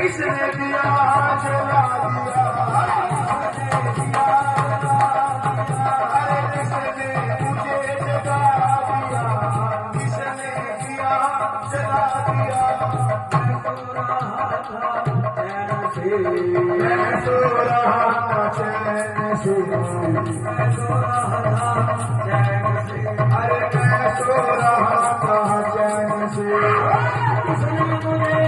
किसने दिया जला दिया, अरे किसने मुझे जगा दिया, किसने दिया जला दिया। मैं सो रहा था चैन से, मैं सो रहा था चैन से, अरे मैं सो रहा था चैन से। किसने मुझे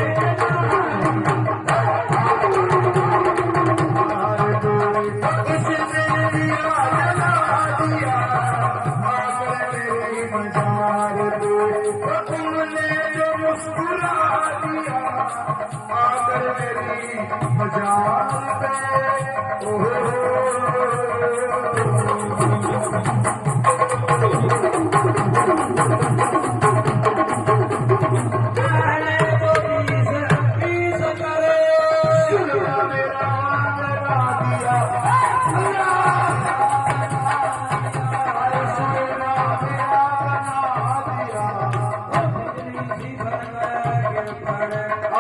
तुमने जो मुस्कुरा दिया आकर मेरी मजाल पे, पहले तो बीस करे मेरा लगा दिया,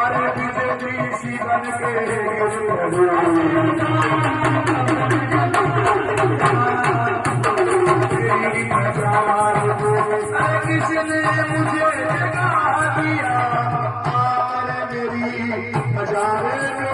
अरे बिजली सी बन के किसने मुझे जगा दिया अरे मेरी मजार में।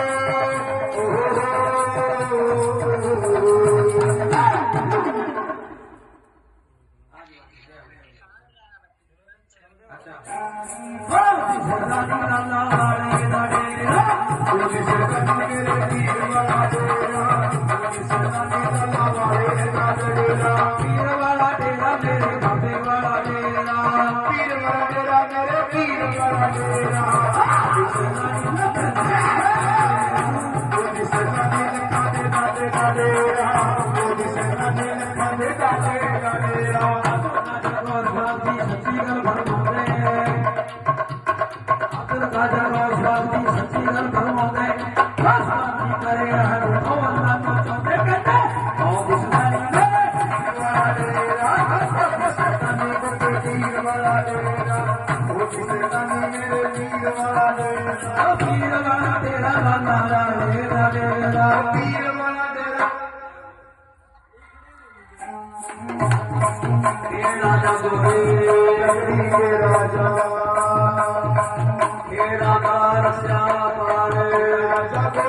राजा